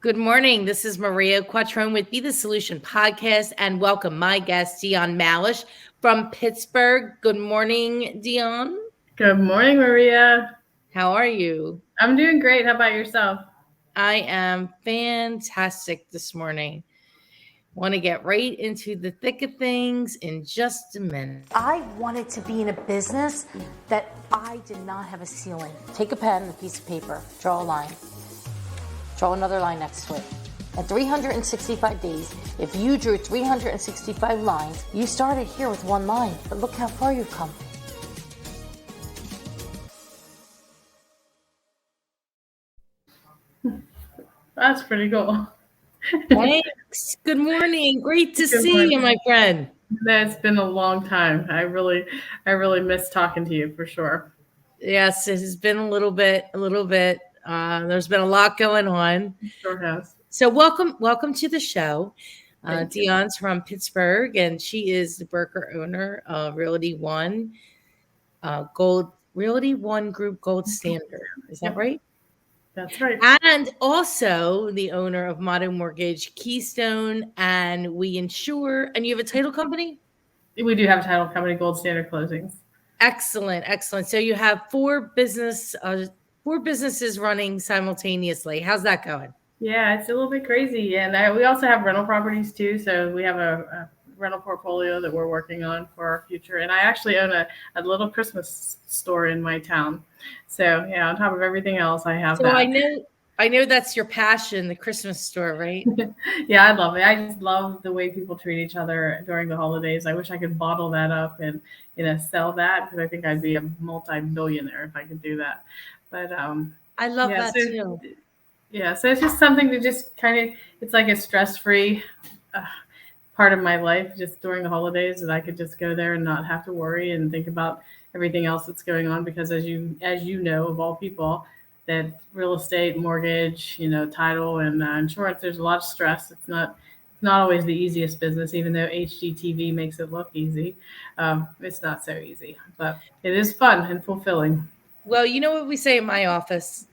Good morning. This is Maria Quattrone with Be the Solution podcast, and welcome my guest, Dionne Malush from Pittsburgh. Good morning, Dionne. Good morning, Maria. How are you? I'm doing great. How about yourself? I am fantastic this morning. Want to get right into the thick of things in just a minute. I wanted to be in a business that I did not have a ceiling. Take a pen and a piece of paper, draw a line, draw another line next to it. At 365 days, if you drew 365 lines, you started here with one line, but look how far you've come. That's pretty cool. Thanks. Good morning. Great to see you, my friend. It's been a long time. I really miss talking to you for sure. Yes, it has been a little bit. There's been a lot going on. Sure has. So welcome to the show. Dionne's from Pittsburgh, and she is the broker owner of Realty One Group Gold Standard. Is that right? That's right. And also the owner of Modern Mortgage Keystone, and we insure. And you have a title company? We do have a title company, Gold Standard Closings. Excellent. So you have four businesses running simultaneously. How's that going? Yeah, it's a little bit crazy, and we also have rental properties too. So we have a rental portfolio that we're working on for our future. And I actually own a little Christmas store in my town. So yeah, on top of everything else, I have that. I know that's your passion, the Christmas store, right? Yeah, I love it. I just love the way people treat each other during the holidays. I wish I could bottle that up and sell that, because I think I'd be a multi-millionaire if I could do that. But I love that too. Yeah, so it's just something to just it's like a stress-free part of my life just during the holidays, that I could just go there and not have to worry and think about everything else that's going on. Because as you know, of all people, that real estate, mortgage, title, and insurance, there's a lot of stress. It's not always the easiest business, even though HGTV makes it look easy. It's not so easy, but it is fun and fulfilling. Well, you know what we say in my office?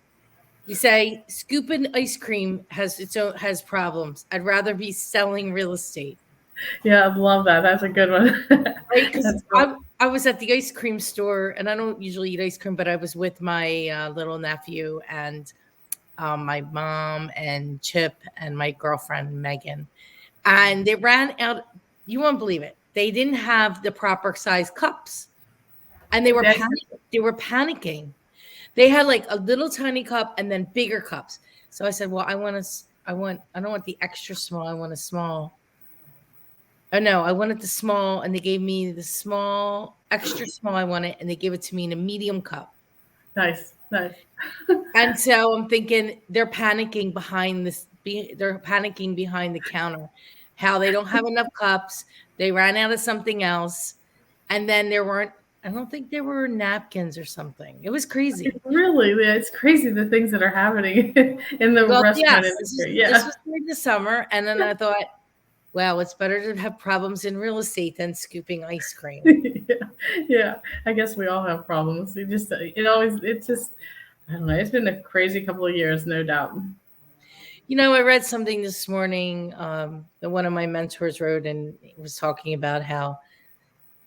We say scooping ice cream has problems. I'd rather be selling real estate. Yeah, I love that. That's a good one. Right, because I was at the ice cream store, and I don't usually eat ice cream, but I was with my little nephew and my mom and Chip and my girlfriend Megan, and they ran out. You won't believe it. They didn't have the proper size cups, and they were panicking. They had like a little tiny cup and then bigger cups. So I said, well, I don't want the extra small. I want a small. Oh no, I wanted the small, and they gave me the small, extra small I wanted, and they gave it to me in a medium cup. Nice. And so I'm thinking they're panicking behind the counter. How they don't have enough cups. They ran out of something else. And then I don't think there were napkins or something. It was crazy. Really? Yeah, it's crazy the things that are happening in the restaurant industry. This was during the summer. And then I thought, well, it's better to have problems in real estate than scooping ice cream. Yeah. I guess we all have problems. I don't know. It's been a crazy couple of years, no doubt. I read something this morning that one of my mentors wrote, and it was talking about how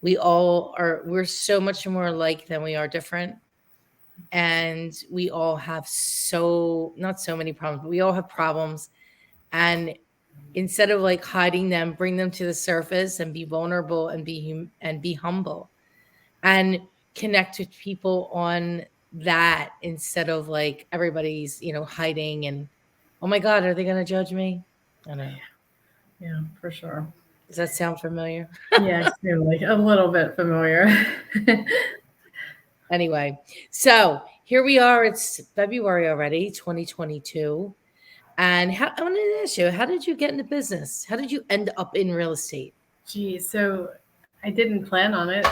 we're so much more alike than we are different. And we all have not so many problems, but we all have problems. And instead of like hiding them, bring them to the surface and be vulnerable and be humble and connect with people on that, instead of like everybody's, hiding and, oh my God, are they going to judge me? I don't know. Yeah, for sure. Does that sound familiar? Yeah, extremely. A little bit familiar. Anyway, so here we are. It's February already, 2022. And I wanted to ask you, how did you get into business? How did you end up in real estate? Geez, so I didn't plan on it.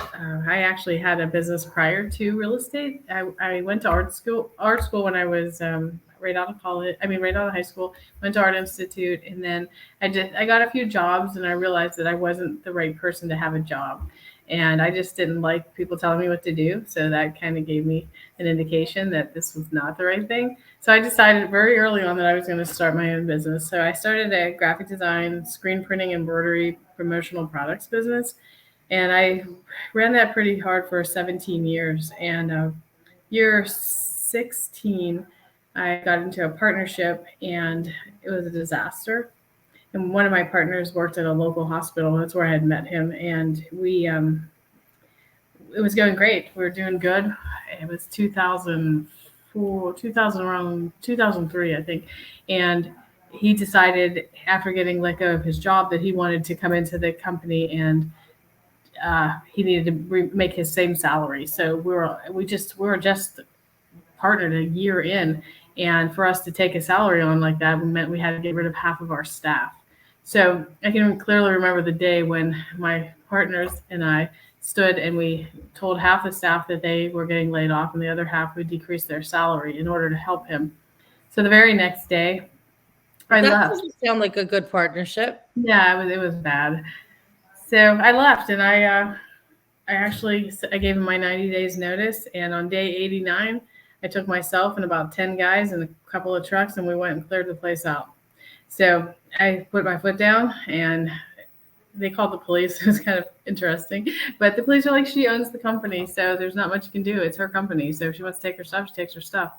I actually had a business prior to real estate. I went to art school when I was right out of college. Right out of high school. Went to Art Institute, and then I got a few jobs, and I realized that I wasn't the right person to have a job, and I just didn't like people telling me what to do. So that kind of gave me an indication that this was not the right thing. So I decided very early on that I was going to start my own business. So I started a graphic design, screen printing, embroidery, promotional products business. And I ran that pretty hard for 17 years. And year 16, I got into a partnership and it was a disaster. And one of my partners worked at a local hospital. That's where I had met him. And it was going great. We were doing good. It was 2004, 2000, around 2003, I think. And he decided after getting let go of his job that he wanted to come into the company and he needed to make his same salary. So we were just partnered a year in, and for us to take a salary on like that meant we had to get rid of half of our staff. So I can clearly remember the day when my partners and I stood and we told half the staff that they were getting laid off and the other half would decrease their salary in order to help him. So the very next day, I That left. doesn't sound like a good partnership. Yeah, it was bad. So I left and I gave him my 90 days notice, and on day 89, I took myself and about 10 guys and a couple of trucks, and we went and cleared the place out. So I put my foot down, and they called the police. It was kind of interesting, but the police are like, she owns the company, so there's not much you can do. It's her company, so if she wants to take her stuff, she takes her stuff.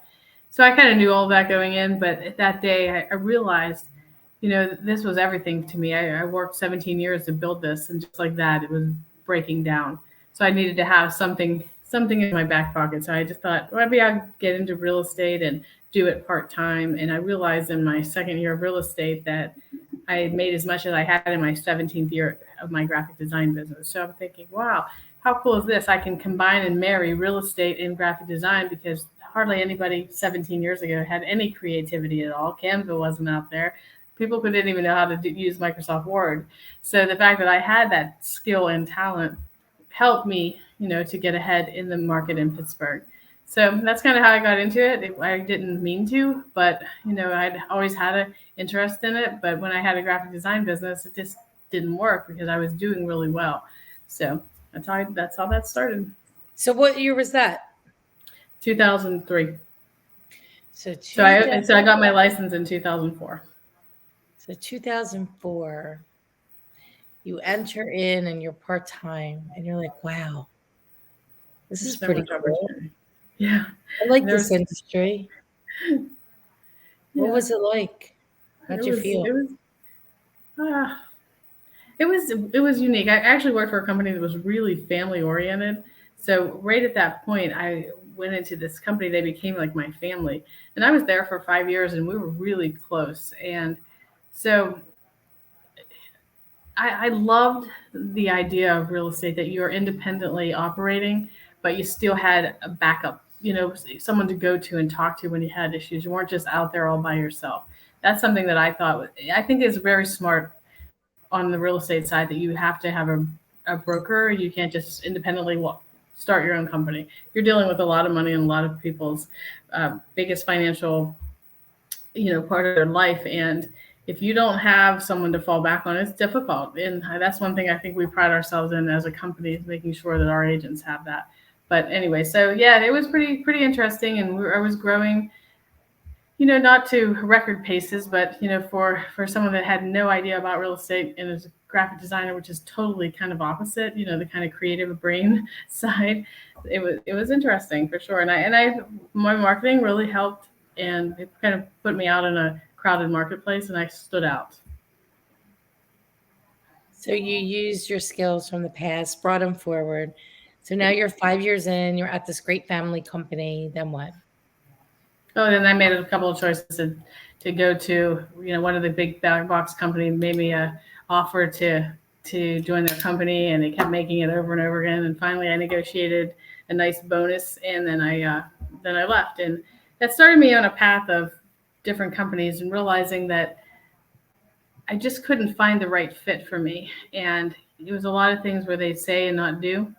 So I kind of knew all that going in, but that day I realized, this was everything to me. I worked 17 years to build this, and just like that, it was breaking down. So I needed to have something in my back pocket. So I just thought, well, maybe I'll get into real estate and do it part time. And I realized in my second year of real estate that I made as much as I had in my 17th year of my graphic design business. So I'm thinking, wow, how cool is this? I can combine and marry real estate and graphic design, because hardly anybody 17 years ago had any creativity at all. Canva wasn't out there. People didn't even know how to use Microsoft Word. So the fact that I had that skill and talent helped me, to get ahead in the market in Pittsburgh. So that's kind of how I got into it. I didn't mean to, but I'd always had an interest in it. But when I had a graphic design business, it just didn't work because I was doing really well. So that's how that started. So what year was that? 2003. So So I got my license in 2004. So 2004, you enter in and you're part-time and you're like, wow, this is So pretty much cool. opportunity. Yeah. I like this industry. What Yeah. was it like? How'd you feel? Uh, it was unique. I actually worked for a company that was really family oriented. So right at that point, I went into this company. They became like my family, and I was there for 5 years, and we were really close. And so I loved the idea of real estate, that you're independently operating, but you still had a backup, someone to go to and talk to when you had issues. You weren't just out there all by yourself. That's something that I think is very smart on the real estate side, that you have to have a broker. You can't just independently start your own company. You're dealing with a lot of money and a lot of people's biggest financial, part of their life. And if you don't have someone to fall back on, it's difficult. And that's one thing I think we pride ourselves in as a company, is making sure that our agents have that. But anyway, so yeah, it was pretty interesting. And I was growing, not to record paces, but, for someone that had no idea about real estate and is a graphic designer, which is totally kind of opposite, the kind of creative brain side, it was interesting for sure. And my marketing really helped, and it kind of put me out in a crowded marketplace, and I stood out. So you used your skills from the past, brought them forward. So now you're 5 years in, you're at this great family company. Then what? Oh, then I made a couple of choices to go to, one of the big box companies made me a offer to join their company, and they kept making it over and over again. And finally I negotiated a nice bonus, and then I left. And that started me on a path of different companies and realizing that I just couldn't find the right fit for me. And it was a lot of things where they say and not do.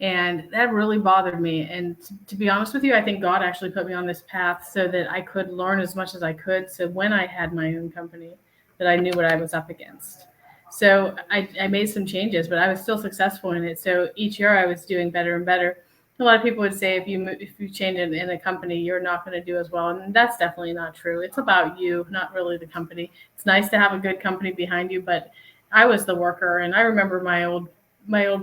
And that really bothered me. And to be honest with you, I think God actually put me on this path so that I could learn as much as I could. So when I had my own company, that I knew what I was up against. So I made some changes, but I was still successful in it. So each year I was doing better and better. A lot of people would say if you change in a company, you're not going to do as well, and that's definitely not true. It's about you, not really the company. It's nice to have a good company behind you, but I was the worker, and I remember my old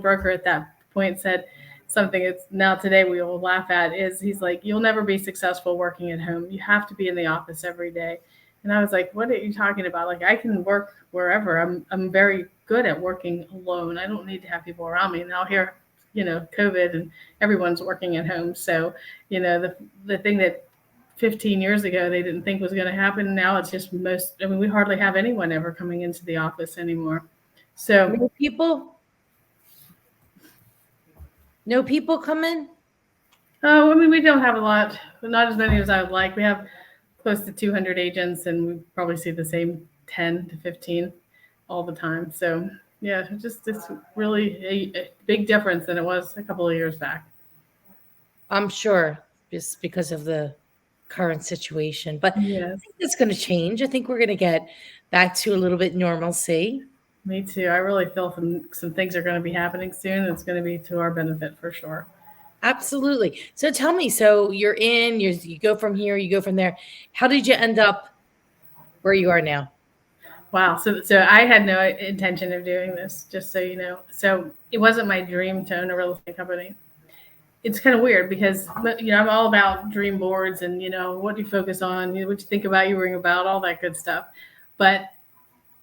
broker at that point said something. It's now today we will laugh at is he's like, you'll never be successful working at home. You have to be in the office every day. And I was like, what are you talking about? Like I can work wherever. I'm very good at working alone. I don't need to have people around me. Now here, COVID and everyone's working at home. So, the thing that 15 years ago they didn't think was going to happen. Now it's just we hardly have anyone ever coming into the office anymore. So No people? No people come in? oh, we don't have a lot, but not as many as I would like. We have close to 200 agents, and we probably see the same 10 to 15 all the time. So yeah, it's really a big difference than it was a couple of years back. I'm sure, just because of the current situation. But I Yes, think that's going to change. I think we're going to get back to a little bit normalcy. me too. I really feel some things are going to be happening soon. It's going to be to our benefit for sure. Absolutely. So tell me, so you go from here, you go from there. How did you end up where you are now? Wow. So I had no intention of doing this, just so you know. So it wasn't my dream to own a real estate company. It's kind of weird because I'm all about dream boards and what do you focus on, what you think about, you ring about, all that good stuff. But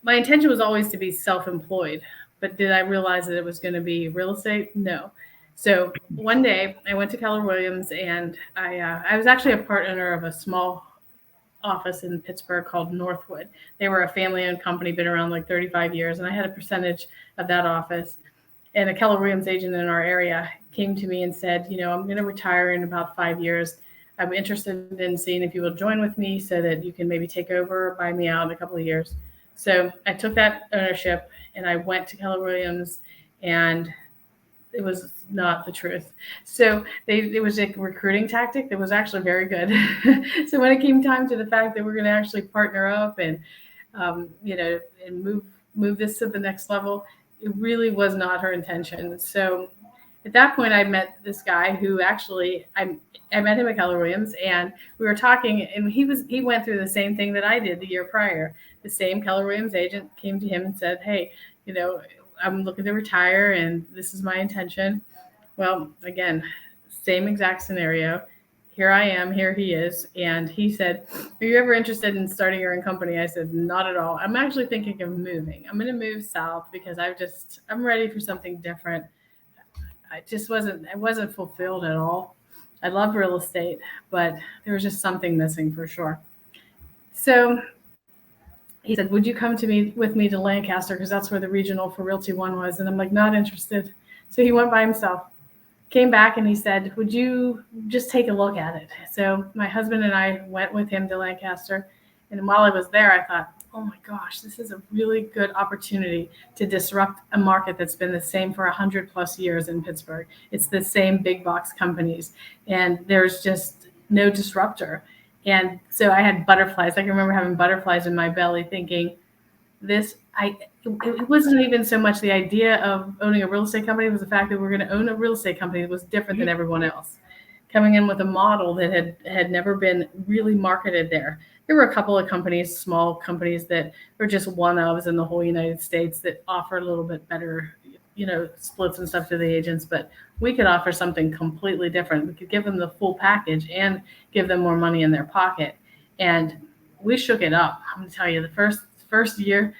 my intention was always to be self-employed. But did I realize that it was going to be real estate? No. So one day I went to Keller Williams and I was actually a part owner of a small office in Pittsburgh called Northwood. They were a family-owned company, been around like 35 years, and I had a percentage of that office. And a Keller Williams agent in our area came to me and said, I'm going to retire in about 5 years. I'm interested in seeing if you will join with me so that you can maybe take over or buy me out in a couple of years. So I took that ownership and I went to Keller Williams, and it was not the truth. So it was a recruiting tactic that was actually very good. So when it came time to the fact that we're going to actually partner up and and move this to the next level, it really was not her intention. So at that point, I met this guy who actually I met him at Keller Williams, and we were talking, and he went through the same thing that I did the year prior. The same Keller Williams agent came to him and said, "Hey, I'm looking to retire, and this is my intention." Well, again, same exact scenario. Here I am, here he is. And he said, "Are you ever interested in starting your own company?" I said, "Not at all. I'm actually thinking of moving. I'm going to move south because I'm ready for something different." I wasn't fulfilled at all. I love real estate, but there was just something missing for sure. So he said, "Would you come with me to Lancaster? Because that's where the regional for Realty One was." And I'm like, "Not interested." So he went by himself, came back, and he said, "Would you just take a look at it?" So my husband and I went with him to Lancaster. And while I was there, I thought, oh my gosh, this is a really good opportunity to disrupt a market that's been the same for 100 plus years in Pittsburgh. It's the same big box companies, and there's just no disruptor. And so I had butterflies. I can remember having butterflies in my belly thinking, it wasn't even so much the idea of owning a real estate company. It was the fact that we're going to own a real estate company that was different than everyone else, coming in with a model that had never been really marketed there. There were a couple of companies, small companies that were just one-ofs in the whole United States that offer a little bit better, splits and stuff to the agents, but we could offer something completely different. We could give them the full package and give them more money in their pocket. And we shook it up. I'm going to tell you, the first year,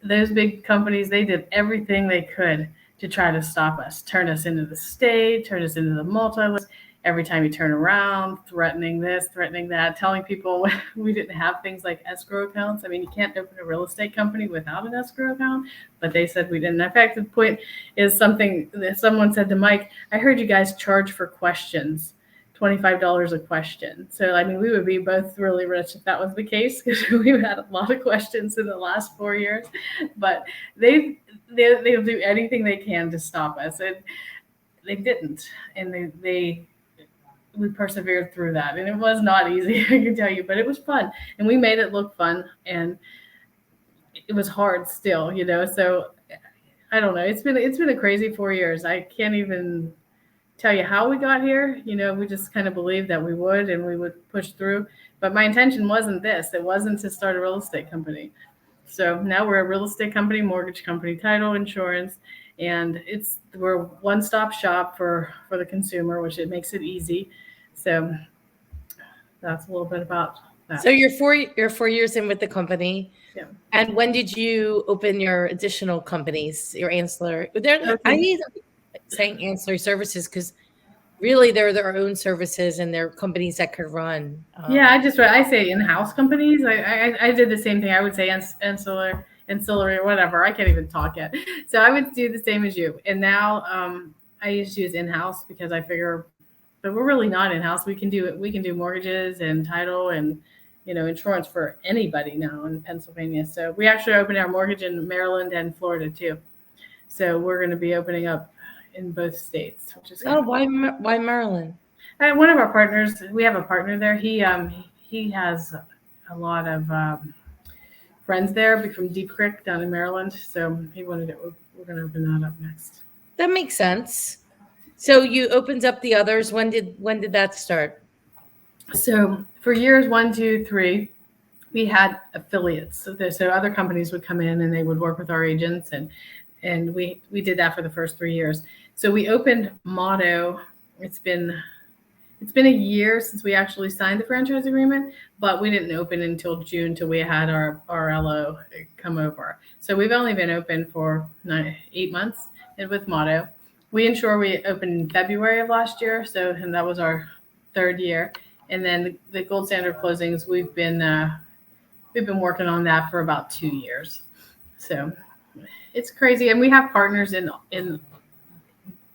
those big companies, they did everything they could to try to stop us, turn us into the state, turn us into the multi-list. Every time you turn around, threatening this, threatening that, telling people we didn't have things like escrow accounts. I mean, you can't open a real estate company without an escrow account, but they said we didn't. In fact, the point is something that someone said to Mike, "I heard you guys charge for questions, $25 a question." So, I mean, we would be both really rich if that was the case, because we've had a lot of questions in the last 4 years, but they'll do anything they can to stop us. And they didn't. And we persevered through that, and it was not easy, I can tell you, but it was fun, and we made it look fun, and it was hard still, So I don't know. It's been a crazy 4 years. I can't even tell you how we got here. We just kind of believed that we would and we would push through. But my intention wasn't this. It wasn't to start a real estate company. So now we're a real estate company, mortgage company, title insurance, and we're one-stop shop for the consumer, which it makes it easy. So that's a little bit about that. So you're 4 years in with the company. Yeah. And when did you open your additional companies, your ancillary? I need saying ancillary services because really they're their own services and they're companies that could run. Yeah, I say in-house companies. I did the same thing. I would say ancillary or whatever. I can't even talk yet. So I would do the same as you. And now I just use in-house because I figure, but we're really not in-house. We can do mortgages and title and insurance for anybody now in Pennsylvania. So we actually opened our mortgage in Maryland and Florida too. So we're going to be opening up in both states, which is why Maryland? One of our partners, we have a partner there. He has a lot of friends there from Deep Creek down in Maryland. So he wanted it. We're going to open that up next. That makes sense. So you opened up the others. When did that start? So for years 1, 2, 3, we had affiliates. So other companies would come in and they would work with our agents, and we did that for the first 3 years. So we opened Motto. It's been a year since we actually signed the franchise agreement, but we didn't open until June till we had our LO come over. So we've only been open for 8 months with Motto. We opened in February of last year, and that was our 3rd year. And then the Gold Standard closings, we've been working on that for about 2 years. So it's crazy, and we have partners in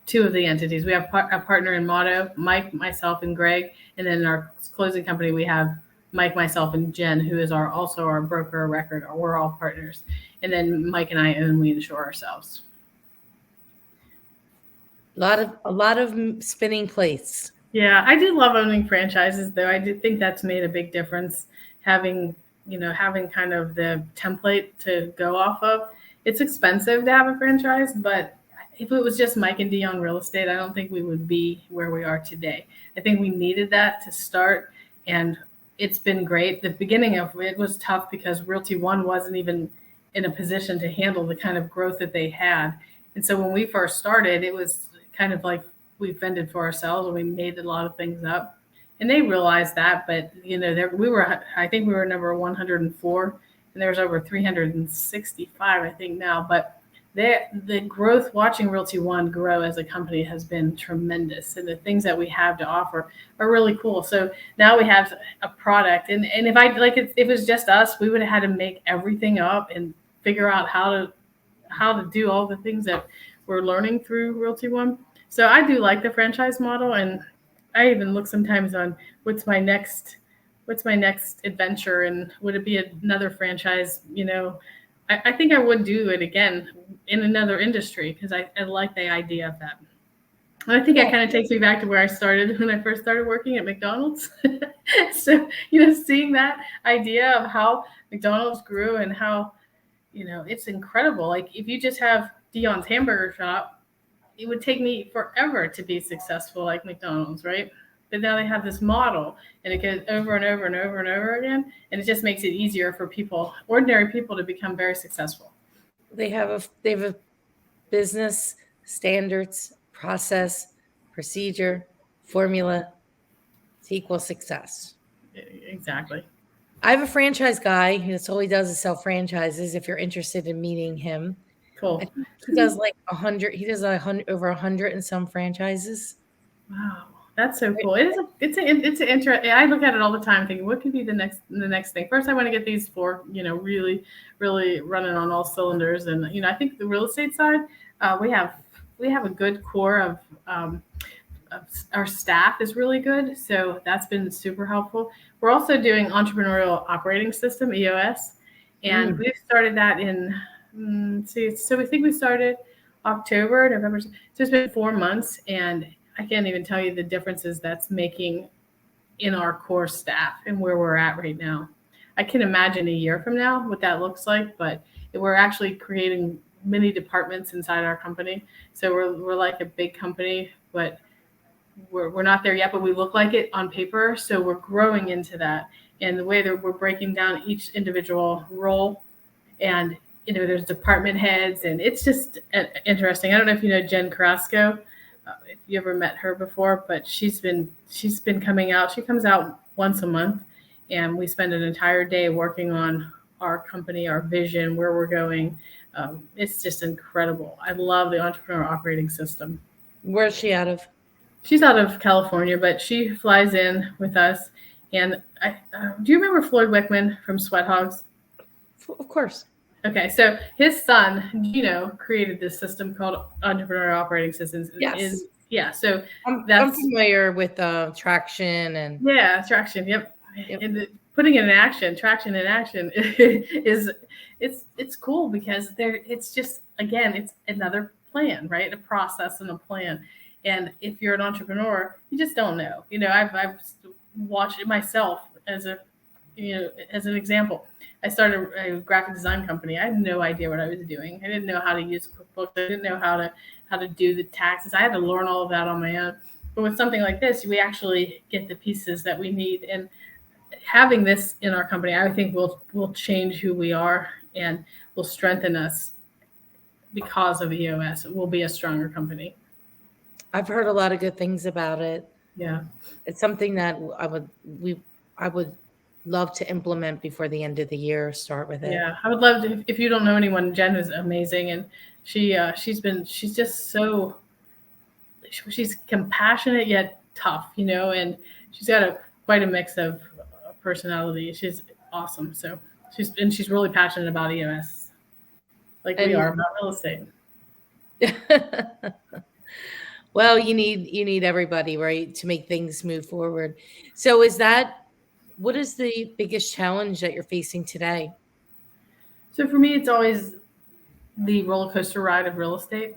2 of the entities. We have a partner in Motto, Mike, myself, and Greg, and then in our closing company we have Mike, myself, and Jen, who is also our broker of record. We're all partners, and then Mike and I own. We insure ourselves. A lot of spinning plates. Yeah, I do love owning franchises, though. I do think that's made a big difference. Having kind of the template to go off of. It's expensive to have a franchise, but if it was just Mike and Dionne Real Estate, I don't think we would be where we are today. I think we needed that to start, and it's been great. The beginning of it was tough because Realty One wasn't even in a position to handle the kind of growth that they had. And so when we first started, it was kind of like we fended for ourselves and we made a lot of things up. And they realized that, but I think we were number 104, and there's over 365, I think now. But the growth, watching Realty One grow as a company has been tremendous, and the things that we have to offer are really cool. So now we have a product, and if it was just us, we would have had to make everything up and figure out how to do all the things that we're learning through Realty One. So I do like the franchise model, and I even look sometimes on what's my next adventure, and would it be another franchise? I think I would do it again in another industry because I like the idea of that. And I think it kind of takes me back to where I started when I first started working at McDonald's. So, seeing that idea of how McDonald's grew and how, it's incredible. Like if you just have Dionne's hamburger shop, it would take me forever to be successful like McDonald's, right? But now they have this model, and it goes over and over and over and over again, and it just makes it easier for ordinary people, to become very successful. They have a business, standards, process, procedure, formula to equal success. Exactly. I have a franchise guy. That's all he does is sell franchises. If you're interested in meeting him. Cool. He does like 100. He does over 100 and some franchises. Wow, that's so cool. It's an interest. I look at it all the time, thinking, what could be the next thing? First, I want to get these 4, really, really running on all cylinders. And I think the real estate side, we have a good core of our staff is really good, so that's been super helpful. We're also doing entrepreneurial operating system (EOS), and we've started that in. So we think we started October, November. So it's been 4 months, and I can't even tell you the differences that's making in our core staff and where we're at right now. I can imagine a year from now what that looks like, but we're actually creating many departments inside our company. So we're like a big company, but we're not there yet, but we look like it on paper. So we're growing into that. And the way that we're breaking down each individual role, and there's department heads, and it's just interesting. I don't know if you know Jen Carrasco, if you ever met her before, but she's been coming out. She comes out once a month, and we spend an entire day working on our company, our vision, where we're going. It's just incredible. I love the entrepreneur operating system. Where's she out of? She's out of California, but she flies in with us. And do you remember Floyd Wickman from Sweat Hogs? Of course. Okay, so his son, Gino, created this system called Entrepreneur Operating Systems. Yes. So I'm familiar with Traction and Traction. Yep. And putting it in action, Traction in action it's cool because it's just, again, it's another plan, right? A process and a plan. And if you're an entrepreneur, you just don't know. I've watched it myself as an example. I started a graphic design company. I had no idea what I was doing. I didn't know how to use QuickBooks. I didn't know how to do the taxes. I had to learn all of that on my own. But with something like this, we actually get the pieces that we need. And having this in our company, I think will change who we are and will strengthen us because of EOS. It will be a stronger company. I've heard a lot of good things about it. Yeah. It's something that I would love to implement before the end of the year. Start with it. Yeah, I would love to. If you don't know anyone, Jen is amazing, and she's just so, she's compassionate yet tough, and she's got quite a mix of personality. She's awesome. So she's really passionate about EOS, like we are about real estate. Well, you need everybody, right, to make things move forward. So what is the biggest challenge that you're facing today? So for me, it's always the roller coaster ride of real estate.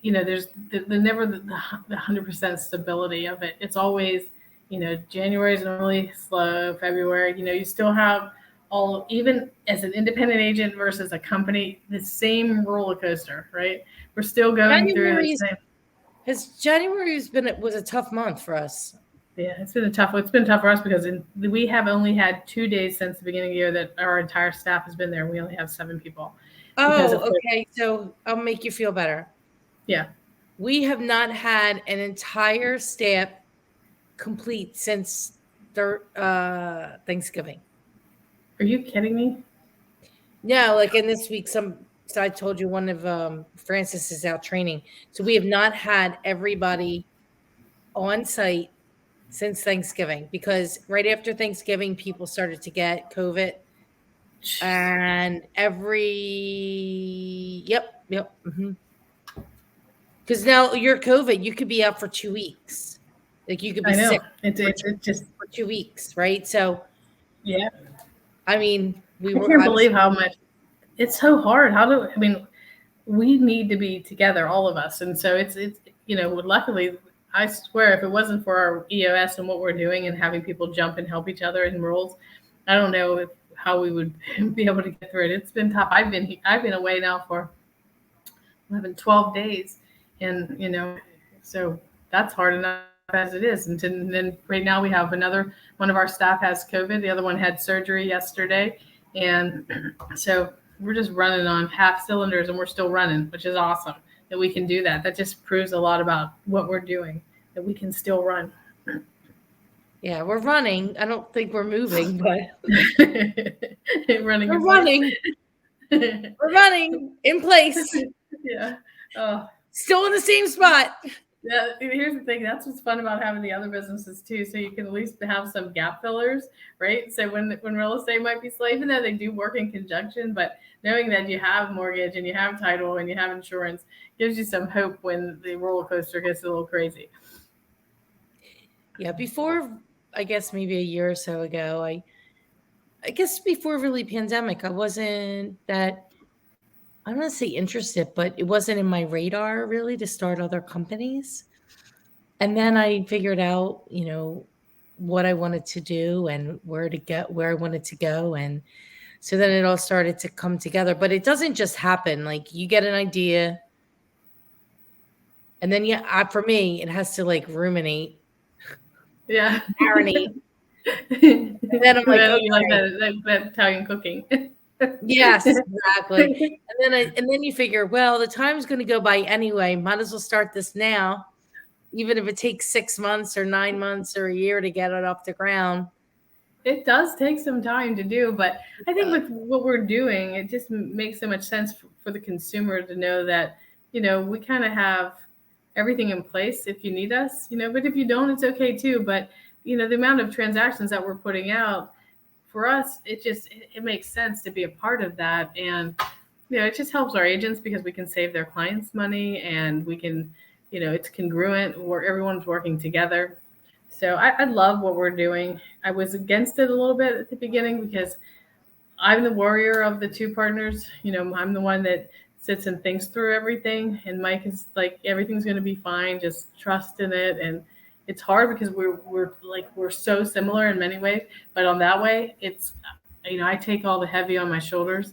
There's never the 100% stability of it. It's always, January is normally slow. February, you still have even as an independent agent versus a company, the same roller coaster, right? We're still going through the same. January was a tough month for us. Yeah, it's been tough for us because we have only had 2 days since the beginning of the year that our entire staff has been there. We only have 7 people. Oh, okay. So I'll make you feel better. Yeah. We have not had an entire staff complete since Thanksgiving. Are you kidding me? No, like in this week, so I told you one of Francis is out training. So we have not had everybody on site since Thanksgiving, because right after Thanksgiving, people started to get COVID, and yep. Because now you're COVID, you could be out for 2 weeks. Like you could be sick. It's just for 2 weeks, right? So yeah. I mean, I can't believe how much it's so hard. We need to be together, all of us, and so it's luckily. I swear, if it wasn't for our EOS and what we're doing and having people jump and help each other in roles, I don't know how we would be able to get through it. It's been tough. I've been away now for 12 days, and so that's hard enough as it is. And then right now we have one of our staff has COVID. The other one had surgery yesterday, and so we're just running on half cylinders, and we're still running, which is awesome. That we can do that. That just proves a lot about what we're doing, that we can still run. Yeah, we're running. I don't think we're moving, but we're running. We're running in place. Yeah. Oh. Still in the same spot. Yeah, here's the thing. That's what's fun about having the other businesses too. So you can at least have some gap fillers, right? So when real estate might be slow, even though they do work in conjunction, but knowing that you have mortgage and you have title and you have insurance gives you some hope when the roller coaster gets a little crazy. Yeah, before, I guess maybe a year or so ago, I guess before really pandemic, I wasn't that, I don't want to say interested, but it wasn't in my radar really to start other companies. And then I figured out, what I wanted to do and where I wanted to go. And so then it all started to come together, but it doesn't just happen. Like you get an idea And then, yeah, for me, it has to like ruminate, Yeah. marinate. And And then I'm like, you like okay, that Italian cooking. yes, exactly. And then you figure, well, the time's going to go by anyway. Might as well start this now, even if it takes 6 months or 9 months or a year to get it off the ground. It does take some time to do, but I think Uh, with what we're doing, it just makes so much sense for the consumer to know that, we kind of have everything in place if you need us, but if you don't, it's okay too. But, the amount of transactions that we're putting out for us, it makes sense to be a part of that. And, it just helps our agents because we can save their clients money and we can, it's congruent where everyone's working together. So I love what we're doing. I was against it a little bit at the beginning because I'm the warrior of the two partners. I'm the one that sits and thinks through everything. And Mike is like, everything's going to be fine. Just trust in it. And it's hard because we're so similar in many ways. But on that way, it's, I take all the heavy on my shoulders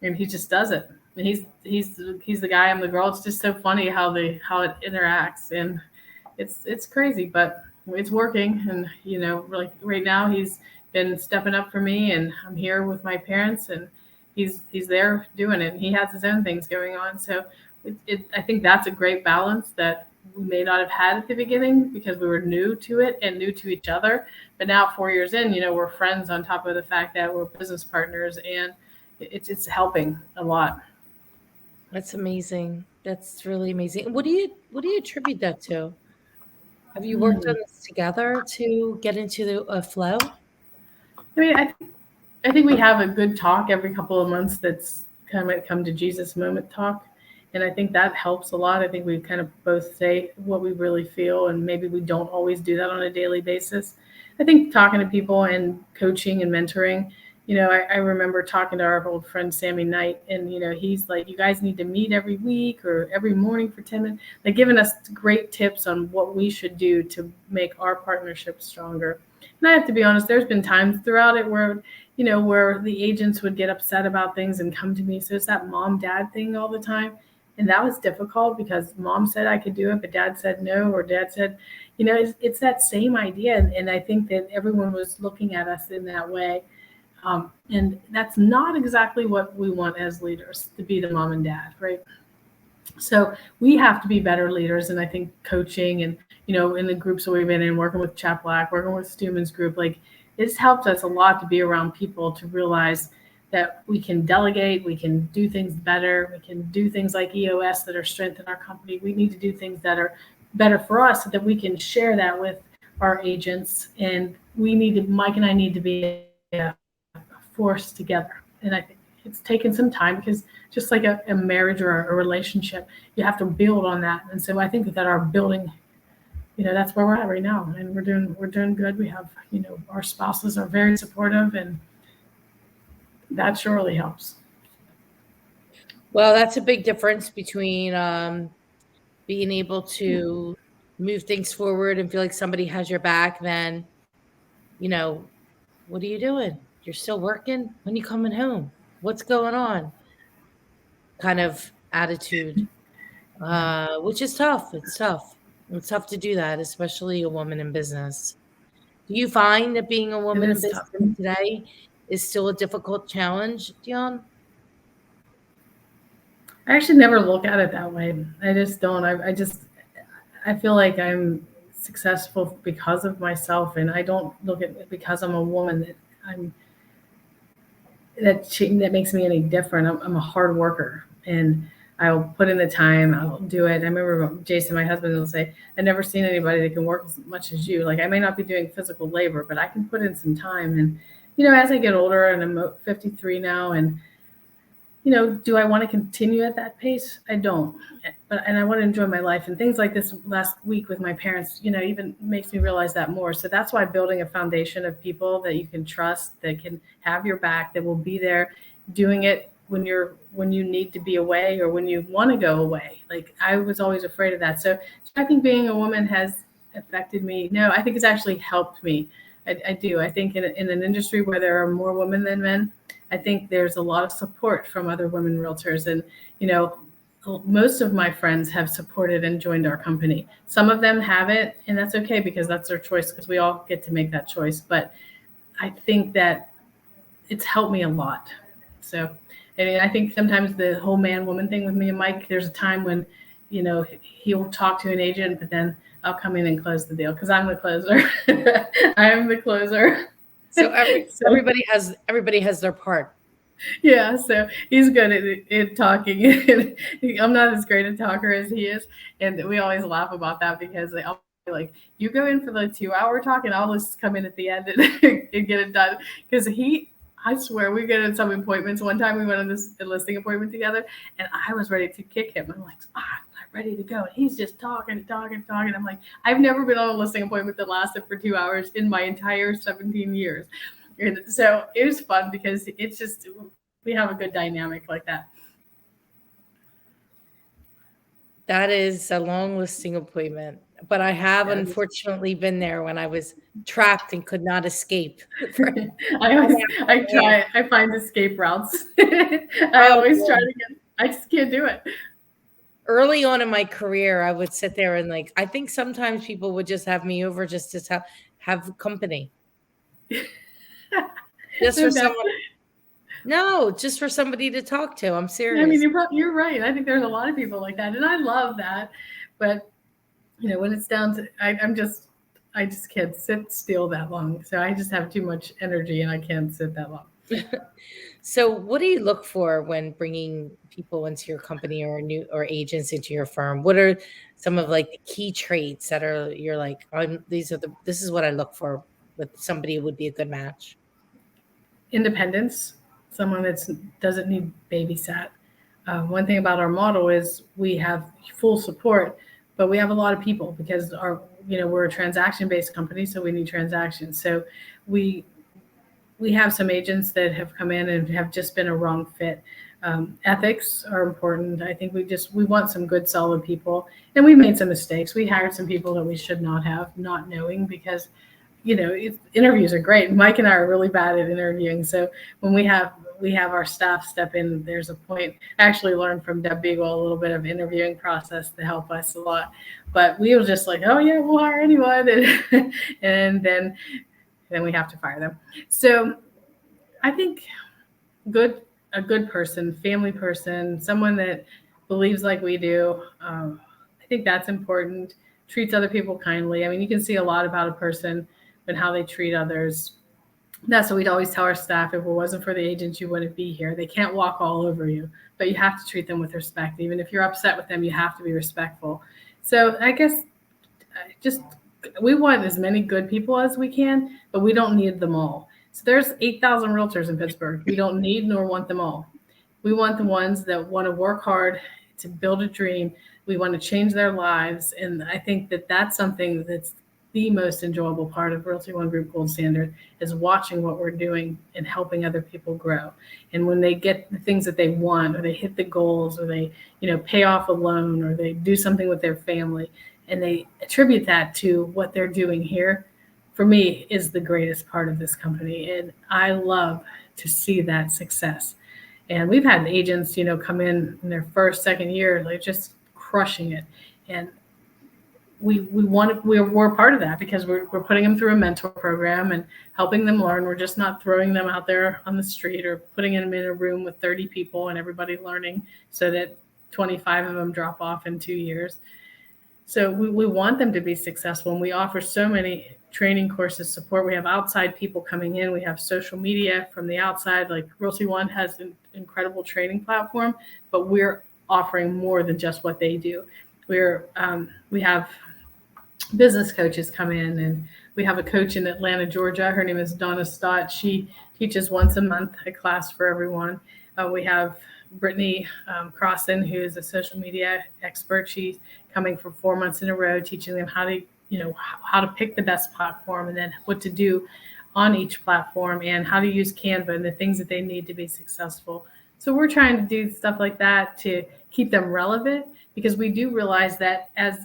and he just does it. And he's the guy, I'm the girl. It's just so funny how it interacts. And it's crazy, but it's working. And like right now, he's been stepping up for me, and I'm here with my parents, and he's there doing it. And he has his own things going on, so I think that's a great balance that we may not have had at the beginning because we were new to it and new to each other. But now, 4 years in, we're friends on top of the fact that we're business partners, and it's helping a lot. That's amazing. That's really amazing. What do you attribute that to? Have you worked on this together to get into a flow? I mean, I think we have a good talk every couple of months that's kind of come to Jesus moment talk. And I think that helps a lot. I think we kind of both say what we really feel, and maybe we don't always do that on a daily basis. I think talking to people and coaching and mentoring, I remember talking to our old friend Sammy Knight, and he's like, you guys need to meet every week or every morning for 10 minutes, like giving us great tips on what we should do to make our partnership stronger. And I have to be honest, there's been times throughout it where, where the agents would get upset about things and come to me. So it's that mom dad thing all the time. And that was difficult because mom said I could do it, but dad said no, or dad said, it's that same idea. And I think that everyone was looking at us in that way. And that's not exactly what we want as leaders, to be the mom and dad, right? So we have to be better leaders. And I think coaching and, in the groups that we've been in, working with Chap Black, working with Stuman's group, like it's helped us a lot to be around people to realize that we can delegate, we can do things better, we can do things like EOS that are strength in our company. We need to do things that are better for us so that we can share that with our agents. And Mike and I need to be a force together. And I think it's taken some time because just like a marriage or a relationship, you have to build on that. And so I think that our building, that's where we're at right now, and we're doing good. We have, our spouses are very supportive, and that surely helps. Well, that's a big difference between being able to move things forward and feel like somebody has your back than, what are you doing? You're still working? When you coming home? What's going on? Kind of attitude, which is tough. It's tough. It's tough to do that, especially a woman in business. Do you find that being a It woman in is business tough. today is still a difficult challenge, Dionne? I actually never look at it that way. I just don't. I feel like I'm successful because of myself, and I don't look at it because I'm a woman that makes me any different. I'm a hard worker, and I'll put in the time. I'll do it. I remember Jason, my husband, will say, "I've never seen anybody that can work as much as you. Like I may not be doing physical labor, but I can put in some time." And as I get older, and I'm 53 now, and do I want to continue at that pace? I don't. And I want to enjoy my life. And things like this last week with my parents, even makes me realize that more. So that's why building a foundation of people that you can trust, that can have your back, that will be there doing it when you need to be away or when you want to go away. Like I was always afraid of that. So I think being a woman has affected me. No, I think it's actually helped me. I do. I think in an industry where there are more women than men, I think there's a lot of support from other women realtors. And, most of my friends have supported and joined our company. Some of them haven't, and that's okay because that's their choice, because we all get to make that choice. But I think that it's helped me a lot. So, I mean, I think sometimes the whole man woman thing with me and Mike, there's a time when, he'll talk to an agent, but then I'll come in and close the deal because I'm the closer. I am the closer. So everybody has their part. Yeah, so he's good at talking. I'm not as great a talker as he is, and we always laugh about that because I'll be like, "You go in for the 2 hour talk, and I'll just come in at the end and get it done." Because I swear, we get in some appointments. One time we went on this listing appointment together, and I was ready to kick him. I'm like, I'm not ready to go. And he's just talking. I'm like, I've never been on a listing appointment that lasted for 2 hours in my entire 17 years. And so it was fun because it's just, we have a good dynamic like that. That is a long listing appointment, but I have unfortunately been there when I was trapped and could not escape. I find escape routes. I always try to I just can't do it. Early on in my career, I would sit there and I think sometimes people would just have me over just to have company. Just for someone. No, just for somebody to talk to. I'm serious. I mean, you're right. I think there's a lot of people like that, and I love that. But when it's down to, I just can't sit still that long. So I just have too much energy, and I can't sit that long. So, what do you look for when bringing people into your company or agents into your firm? What are some of the key traits that you're like, this is what I look for with somebody who would be a good match? Independence. Someone that doesn't need babysat. One thing about our model is we have full support, but we have a lot of people because we're a transaction-based company, so we need transactions. So we have some agents that have come in and have just been a wrong fit. Ethics are important. I think we want some good, solid people, and we've made some mistakes. We hired some people that we should not have, not knowing, because interviews are great. Mike and I are really bad at interviewing. So when we have our staff step in, there's a point. I actually learned from Deb Beagle a little bit of interviewing process to help us a lot. But we were just like, oh yeah, we'll hire anyone, and then we have to fire them. So I think a good person, family person, someone that believes like we do. I think that's important. Treats other people kindly. I mean, you can see a lot about a person and how they treat others. That's what we'd always tell our staff. If it wasn't for the agents, you wouldn't be here. They can't walk all over you, but you have to treat them with respect. Even if you're upset with them, you have to be respectful. So I guess we want as many good people as we can, but we don't need them all. So there's 8,000 realtors in Pittsburgh. We don't need nor want them all. We want the ones that want to work hard to build a dream. We want to change their lives. And I think that that's something that's the most enjoyable part of Realty One Group Gold Standard, is watching what we're doing and helping other people grow. And when they get the things that they want, or they hit the goals, or they, pay off a loan, or they do something with their family, and they attribute that to what they're doing here, for me, is the greatest part of this company. And I love to see that success. And we've had agents, come in their first, second year, just crushing it. And we're part of that because we're putting them through a mentor program and helping them learn. We're just not throwing them out there on the street or putting them in a room with 30 people and everybody learning so that 25 of them drop off in 2 years. So we want them to be successful, and we offer so many training courses, support. We have outside people coming in. We have social media from the outside. Like Realty One has an incredible training platform, but we're offering more than just what they do. We have business coaches come in, and we have a coach in Atlanta, Georgia. Her name is Donna Stott. She teaches once a month a class for everyone. We have Brittany Crossan, who is a social media expert. She's coming for 4 months in a row, teaching them how to pick the best platform, and then what to do on each platform, and how to use Canva and the things that they need to be successful. So we're trying to do stuff like that to keep them relevant, because we do realize that as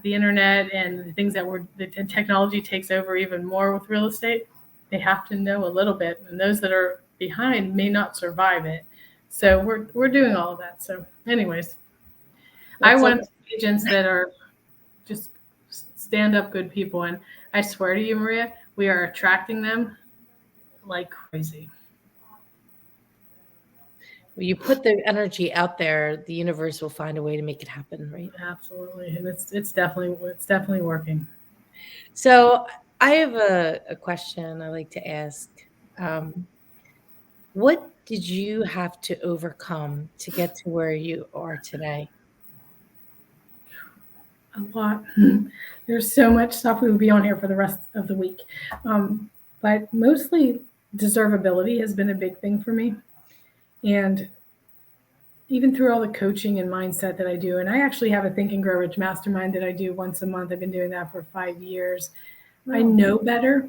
the internet and the things that the technology takes over even more with real estate, they have to know a little bit, and those that are behind may not survive it. So we're doing all of that. So anyways, I That's want agents that are just stand up good people. And I swear to you, Maria, we are attracting them like crazy. When you put the energy out there, the universe will find a way to make it happen, right? Absolutely. And it's definitely working. So I have a question I like to ask. Um, what did you have to overcome to get to where you are today? A lot. There's so much stuff. We would be on here for the rest of the week. But mostly deservability has been a big thing for me. And even through all the coaching and mindset that I do, and I actually have a Think and Grow Rich mastermind that I do once a month. I've been doing that for 5 years. I know better,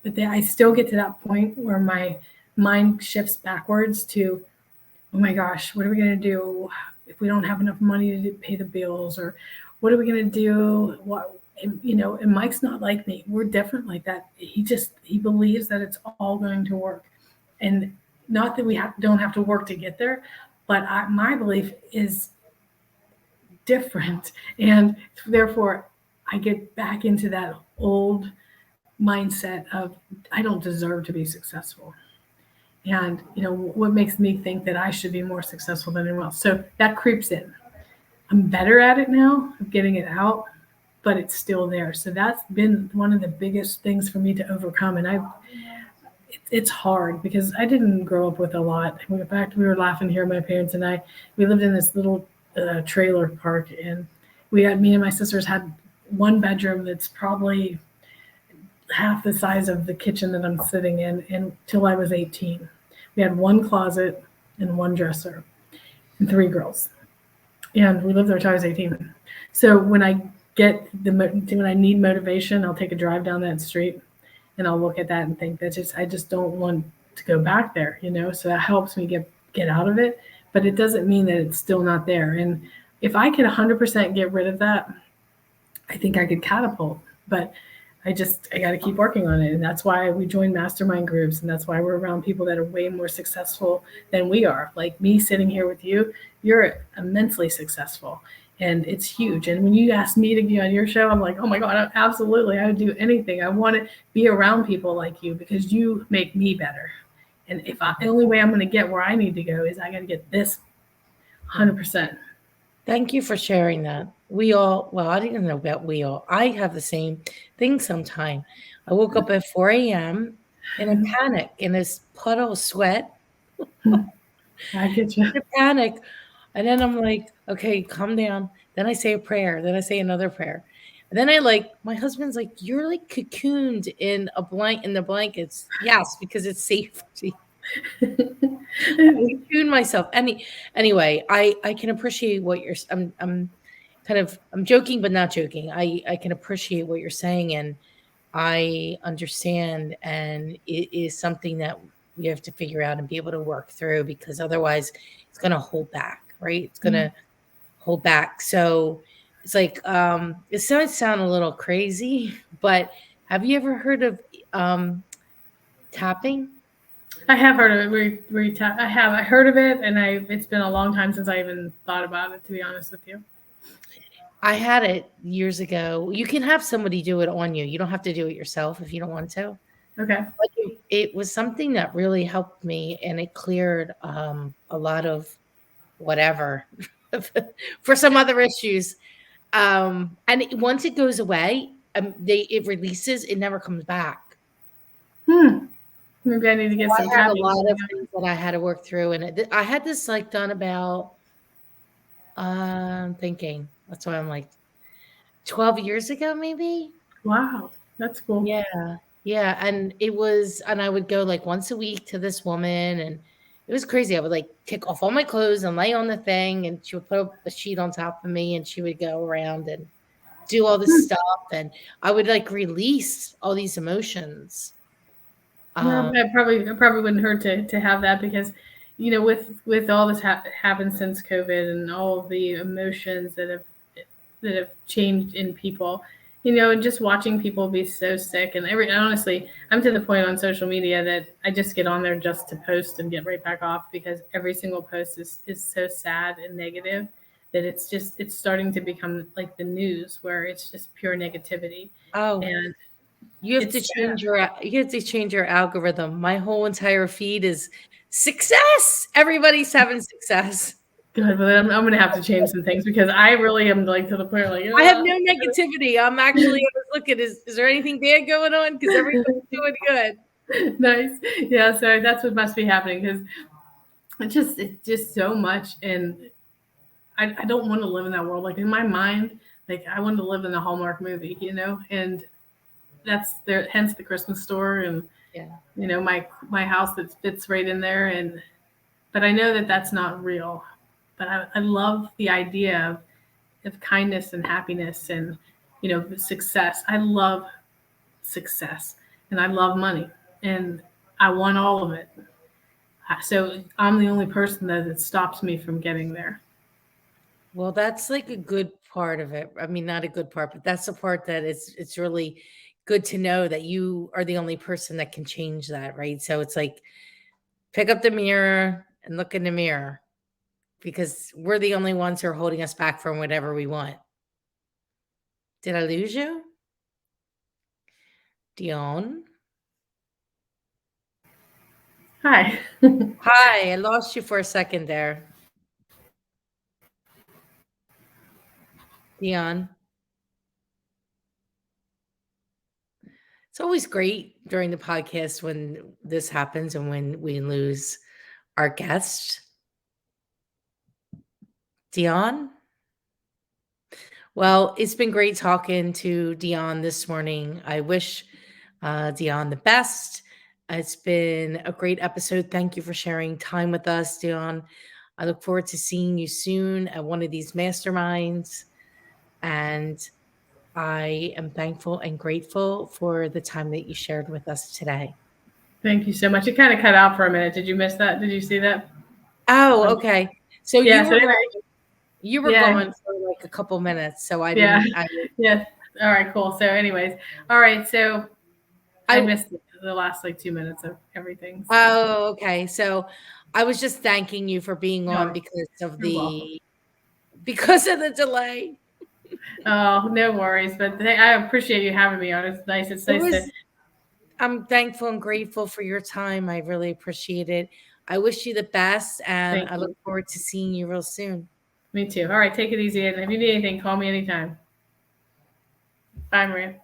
but then I still get to that point where my mind shifts backwards to, oh my gosh, what are we going to do if we don't have enough money to pay the bills? Or what are we going to do? What, and Mike's not like me. We're different like that. He believes that it's all going to work. And not that we don't have to work to get there, but my belief is different. And therefore, I get back into that old mindset of I don't deserve to be successful. And what makes me think that I should be more successful than anyone else. So that creeps in. I'm better at it now of getting it out, but it's still there. So that's been one of the biggest things for me to overcome. And it's hard because I didn't grow up with a lot. In fact, we were laughing here, my parents and I. We lived in this little trailer park, and me and my sisters had one bedroom that's probably half the size of the kitchen that I'm sitting in until I was 18. We had one closet and one dresser and 3 girls. And we lived there until I was 18. So when I need motivation, I'll take a drive down that street and I'll look at that and think I just don't want to go back there, So that helps me get out of it, but it doesn't mean that it's still not there. And if I could 100% get rid of that, I think I could catapult, but I got to keep working on it. And that's why we join mastermind groups. And that's why we're around people that are way more successful than we are. Like me sitting here with you, you're immensely successful. And it's huge. And when you asked me to be on your show, I'm like, oh my God, absolutely. I would do anything. I want to be around people like you because you make me better. And the only way I'm going to get where I need to go is I got to get this 100%. Thank you for sharing that. I didn't know about I have the same thing sometime. I woke up at 4 a.m. in a panic, in this puddle of sweat. I get you. In a panic. And then I'm like, okay, calm down. Then I say a prayer. Then I say another prayer. And then my husband's like, you're like cocooned in the blankets. Yes, because it's safety. I cocoon myself. Anyway, I can appreciate what I'm joking, but not joking. I can appreciate what you're saying, and I understand, and it is something that we have to figure out and be able to work through, because otherwise it's going to hold back, right? It's going to hold back. So it's like, it might sound a little crazy, but have you ever heard of tapping? I have heard of it. I heard of it, and it's been a long time since I even thought about it, to be honest with you. I had it years ago. You can have somebody do it on you. You don't have to do it yourself if you don't want to. Okay. But it was something that really helped me, and it cleared a lot of whatever for some other issues. And once it goes away, it releases. It never comes back. Maybe I need to get some. I had a lot of things that I had to work through, and I had this done about. I'm thinking that's why I'm like 12 years ago, maybe. Wow, that's cool. Yeah, and I would go once a week to this woman, and it was crazy. I would take off all my clothes and lay on the thing, and she would put a sheet on top of me, and she would go around and do all this stuff, and I would release all these emotions. It probably wouldn't hurt to have that, because with all this happened since COVID and all of the emotions that have changed in people, and just watching people be so sick. And honestly, I'm to the point on social media that I just get on there just to post and get right back off, because every single post is so sad and negative that it's starting to become like the news where it's just pure negativity. Oh, And you have to it's sad. change your algorithm. My whole entire feed is success. Everybody's having success. Good, but I'm going to have to change some things because I really am like to the point like, I have no negativity. I'm actually I was looking, is there anything bad going on? Because everybody's doing good. nice. Yeah, so that's what must be happening because it's just so much, and I don't want to live in that world. Like in my mind, like I want to live in a Hallmark movie, and that's there. Hence the Christmas store, and Yeah. my house that fits right in there. And but I know that that's not real. But I love the idea of kindness and happiness and success. I love success, and I love money, and I want all of it. So I'm the only person that it stops me from getting there. Well, that's like a good part of it. I mean, not a good part, but that's the part that it's really good to know that you are the only person that can change that, right? So it's like pick up the mirror and look in the mirror because we're the only ones who are holding us back from whatever we want. Did I lose you? Dion? Hi. Hi, I lost you for a second there. Dion. It's always great during the podcast when this happens and when we lose our guest. Dion? Well, it's been great talking to Dion this morning. I wish Dion the best. It's been a great episode. Thank you for sharing time with us, Dion. I look forward to seeing you soon at one of these masterminds. And I am thankful and grateful for the time that you shared with us today. Thank you so much. It kind of cut out for a minute. Did you miss that? Did you see that? Oh, okay. So Yeah. So anyway, you were yeah, gone for like a couple minutes, so I yeah, didn't. yeah. All right, cool. So, anyways, all right. So I I missed the last like 2 minutes of everything. So Oh, okay. So I was just thanking you for being on no, you're welcome. because of the delay. Oh, no worries. But I appreciate you having me on. It's nice. It's It nice to. was I'm thankful and grateful for your time. I really appreciate it. I wish you the best and Thank I look you. forward to seeing you real soon. Me too. All right, take it easy. And if you need anything, call me anytime. Bye, Maria.